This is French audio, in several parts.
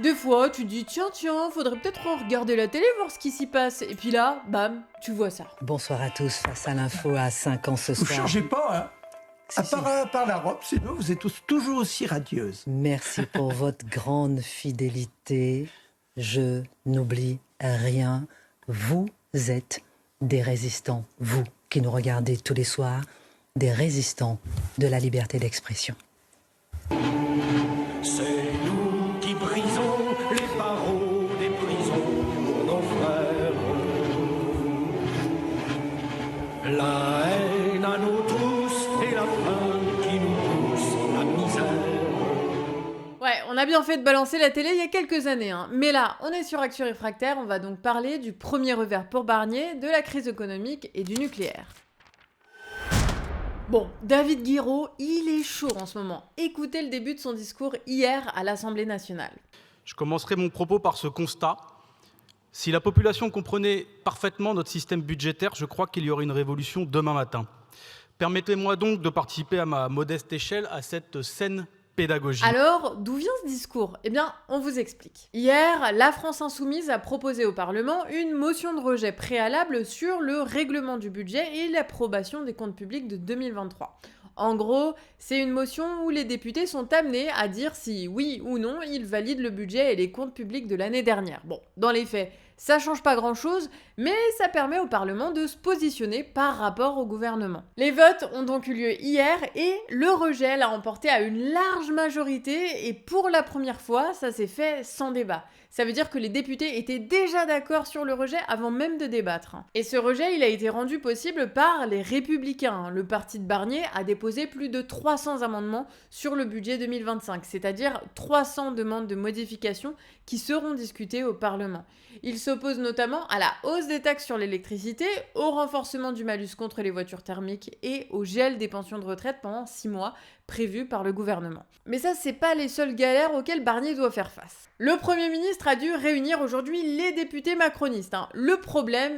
Des fois, tu dis tiens, faudrait peut-être regarder la télé, voir ce qui s'y passe. Et puis là, bam, tu vois ça. Bonsoir à tous, face à l'info à 5 ans ce Vous soir. changez pas, hein? Si, si. À part la robe, sinon vous êtes toujours aussi radieuse. Merci pour votre grande fidélité. Je n'oublie rien. Vous êtes des résistants, vous qui nous regardez tous les soirs, des résistants de la liberté d'expression. C'est nous qui brisons les barreaux des prisons pour nos frères. La haine à nous tous et la faim qui nous pousse la misère. Ouais, on a bien fait de balancer la télé il y a quelques années, hein. Mais là, on est sur Actu Réfractaire, on va donc parler du premier revers pour Barnier, de la crise économique et du nucléaire. Bon, David Guiraud, il est chaud en ce moment. Écoutez le début de son discours hier à l'Assemblée nationale. Je commencerai mon propos par ce constat. Si la population comprenait parfaitement notre système budgétaire, je crois qu'il y aurait une révolution demain matin. Permettez-moi donc de participer à ma modeste échelle à cette saine pédagogie. Alors, d'où vient ce discours ? Eh bien, on vous explique. Hier, la France Insoumise a proposé au Parlement une motion de rejet préalable sur le règlement du budget et l'approbation des comptes publics de 2023. En gros, c'est une motion où les députés sont amenés à dire si oui ou non ils valident le budget et les comptes publics de l'année dernière. Bon, dans les faits, ça change pas grand-chose, mais ça permet au Parlement de se positionner par rapport au gouvernement. Les votes ont donc eu lieu hier et le rejet l'a emporté à une large majorité et pour la première fois, ça s'est fait sans débat. Ça veut dire que les députés étaient déjà d'accord sur le rejet avant même de débattre. Et ce rejet, il a été rendu possible par les Républicains. Le parti de Barnier a déposé plus de 300 amendements sur le budget 2025, c'est-à-dire 300 demandes de modification qui seront discutées au Parlement. Il s'oppose notamment à la hausse des taxes sur l'électricité, au renforcement du malus contre les voitures thermiques et au gel des pensions de retraite pendant 6 mois prévu par le gouvernement. Mais ça, c'est pas les seules galères auxquelles Barnier doit faire face. Le Premier ministre a dû réunir aujourd'hui les députés macronistes. Le problème,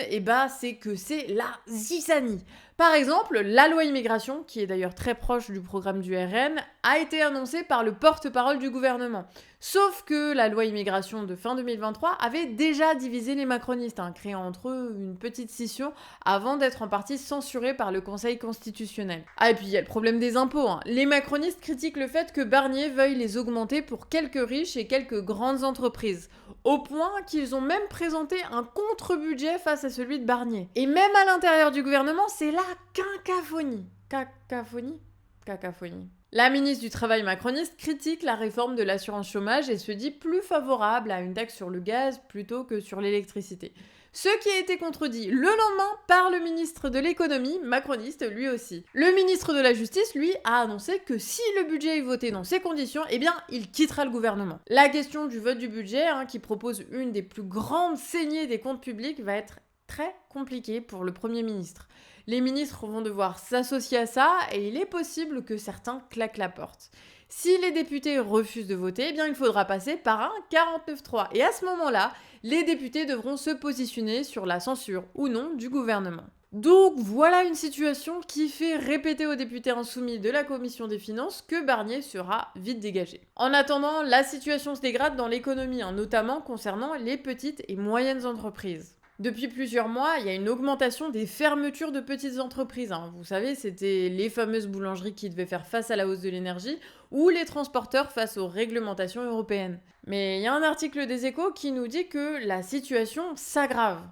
c'est que c'est la zizanie. Par exemple, la loi immigration, qui est d'ailleurs très proche du programme du RN, a été annoncée par le porte-parole du gouvernement. Sauf que la loi immigration de fin 2023 avait déjà divisé les macronistes, créant entre eux une petite scission avant d'être en partie censurée par le Conseil constitutionnel. Ah, et puis il y a le problème des impôts. Les macronistes critiquent le fait que Barnier veuille les augmenter pour quelques riches et quelques grandes entreprises, au point qu'ils ont même présenté un contre-budget face à celui de Barnier. Et même à l'intérieur du gouvernement, c'est la cacophonie. Cacophonie. La ministre du Travail macroniste critique la réforme de l'assurance chômage et se dit plus favorable à une taxe sur le gaz plutôt que sur l'électricité. Ce qui a été contredit le lendemain par le ministre de l'économie, macroniste lui aussi. Le ministre de la Justice, lui, a annoncé que si le budget est voté dans ces conditions, il quittera le gouvernement. La question du vote du budget, qui propose une des plus grandes saignées des comptes publics, va être très compliquée pour le Premier ministre. Les ministres vont devoir s'associer à ça et il est possible que certains claquent la porte. Si les députés refusent de voter, il faudra passer par un 49.3. Et à ce moment-là, les députés devront se positionner sur la censure ou non du gouvernement. Donc voilà une situation qui fait répéter aux députés insoumis de la commission des finances que Barnier sera vite dégagé. En attendant, la situation se dégrade dans l'économie, notamment concernant les petites et moyennes entreprises. Depuis plusieurs mois, il y a une augmentation des fermetures de petites entreprises. Vous savez, c'était les fameuses boulangeries qui devaient faire face à la hausse de l'énergie ou les transporteurs face aux réglementations européennes. Mais il y a un article des Échos qui nous dit que la situation s'aggrave.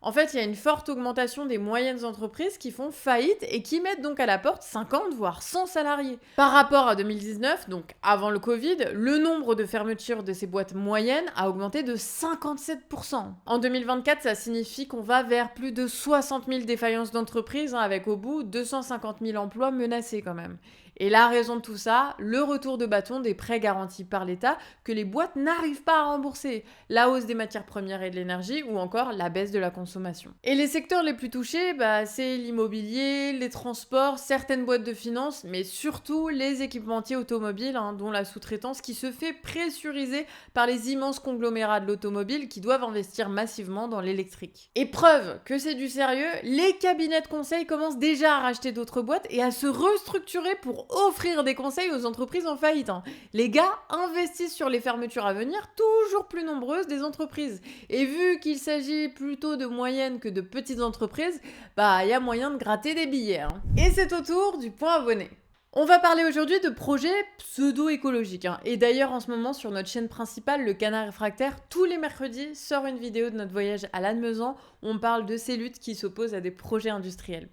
En fait, il y a une forte augmentation des moyennes entreprises qui font faillite et qui mettent donc à la porte 50 voire 100 salariés. Par rapport à 2019, donc avant le Covid, le nombre de fermetures de ces boîtes moyennes a augmenté de 57%. En 2024, ça signifie qu'on va vers plus de 60 000 défaillances d'entreprises, avec au bout 250 000 emplois menacés quand même. Et la raison de tout ça, le retour de bâton des prêts garantis par l'État que les boîtes n'arrivent pas à rembourser, la hausse des matières premières et de l'énergie ou encore la baisse de la consommation. Et les secteurs les plus touchés, c'est l'immobilier, les transports, certaines boîtes de finances, mais surtout les équipementiers automobiles, dont la sous-traitance qui se fait pressuriser par les immenses conglomérats de l'automobile qui doivent investir massivement dans l'électrique. Et preuve que c'est du sérieux, les cabinets de conseil commencent déjà à racheter d'autres boîtes et à se restructurer pour offrir des conseils aux entreprises en faillite. Les gars investissent sur les fermetures à venir, toujours plus nombreuses des entreprises. Et vu qu'il s'agit plutôt de moyennes que de petites entreprises, bah y a moyen de gratter des billets. Et c'est au tour du point abonné. On va parler aujourd'hui de projets pseudo-écologiques. Et d'ailleurs, en ce moment, sur notre chaîne principale, le Canard Réfractaire, tous les mercredis, sort une vidéo de notre voyage à Lannemezan où on parle de ces luttes qui s'opposent à des projets industriels.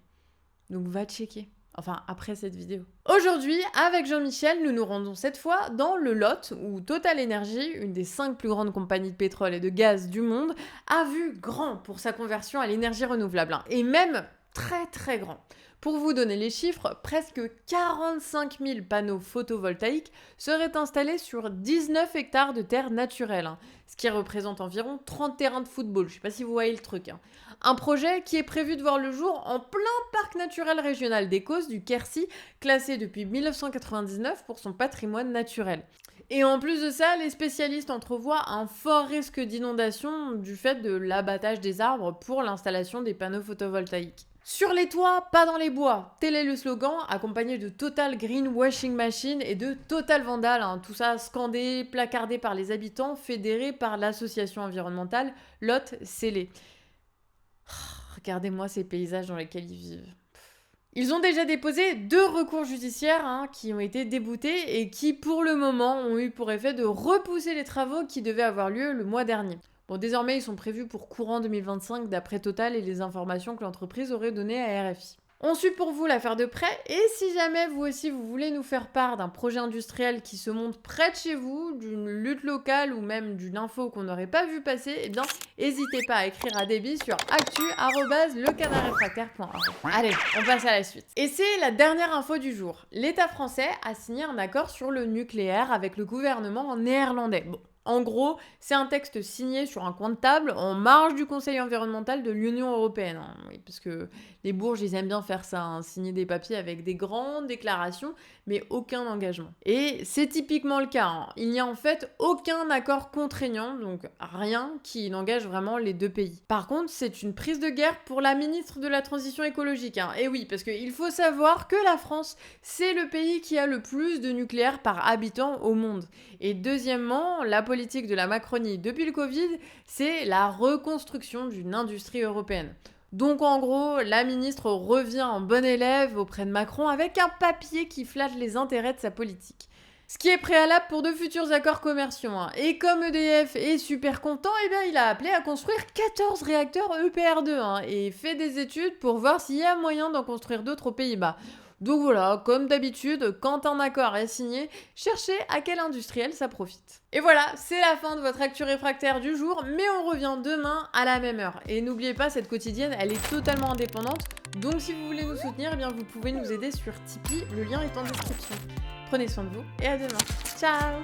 Donc va checker. Enfin, après cette vidéo. Aujourd'hui, avec Jean-Michel, nous nous rendons cette fois dans le Lot, où Total Energy, une des 5 plus grandes compagnies de pétrole et de gaz du monde, a vu grand pour sa conversion à l'énergie renouvelable. Et même très très grand. Pour vous donner les chiffres, presque 45 000 panneaux photovoltaïques seraient installés sur 19 hectares de terre naturelle, ce qui représente environ 30 terrains de football, je sais pas si vous voyez le truc. Un projet qui est prévu de voir le jour en plein parc naturel régional des Causses du Quercy, classé depuis 1999 pour son patrimoine naturel. Et en plus de ça, les spécialistes entrevoient un fort risque d'inondation du fait de l'abattage des arbres pour l'installation des panneaux photovoltaïques. Sur les toits, pas dans les bois. Tel est le slogan, accompagné de Total Greenwashing Machine et de Total Vandal. Tout ça scandé, placardé par les habitants, fédérés par l'association environnementale Lot Scellé. Regardez-moi ces paysages dans lesquels ils vivent. Ils ont déjà déposé 2 recours judiciaires qui ont été déboutés et qui, pour le moment, ont eu pour effet de repousser les travaux qui devaient avoir lieu le mois dernier. Bon, désormais, ils sont prévus pour courant 2025 d'après Total et les informations que l'entreprise aurait données à RFI. On suit pour vous l'affaire de près et si jamais vous aussi vous voulez nous faire part d'un projet industriel qui se monte près de chez vous, d'une lutte locale ou même d'une info qu'on n'aurait pas vu passer, eh bien, n'hésitez pas à écrire à Déby sur actu@lecanardréfractaire.org. Allez, on passe à la suite. Et c'est la dernière info du jour. L'État français a signé un accord sur le nucléaire avec le gouvernement néerlandais. Bon. En gros, c'est un texte signé sur un coin de table en marge du Conseil environnemental de l'Union européenne. Oui, parce que les bourges, ils aiment bien faire ça, signer des papiers avec des grandes déclarations, mais aucun engagement. Et c'est typiquement le cas. Il n'y a en fait aucun accord contraignant, donc rien qui n'engage vraiment les 2 pays. Par contre, c'est une prise de guerre pour la ministre de la Transition écologique. Et oui, parce qu'il faut savoir que la France, c'est le pays qui a le plus de nucléaire par habitant au monde. Et deuxièmement, la politique de la Macronie depuis le Covid, c'est la reconstruction d'une industrie européenne. Donc en gros, la ministre revient en bon élève auprès de Macron avec un papier qui flatte les intérêts de sa politique. Ce qui est préalable pour de futurs accords commerciaux. Et comme EDF est super content, il a appelé à construire 14 réacteurs EPR2 et fait des études pour voir s'il y a moyen d'en construire d'autres aux Pays-Bas. Donc voilà, comme d'habitude, quand un accord est signé, cherchez à quel industriel ça profite. Et voilà, c'est la fin de votre actu réfractaire du jour, mais on revient demain à la même heure. Et n'oubliez pas, cette quotidienne, elle est totalement indépendante, donc si vous voulez nous soutenir, vous pouvez nous aider sur Tipeee, le lien est en description. Prenez soin de vous et à demain. Ciao!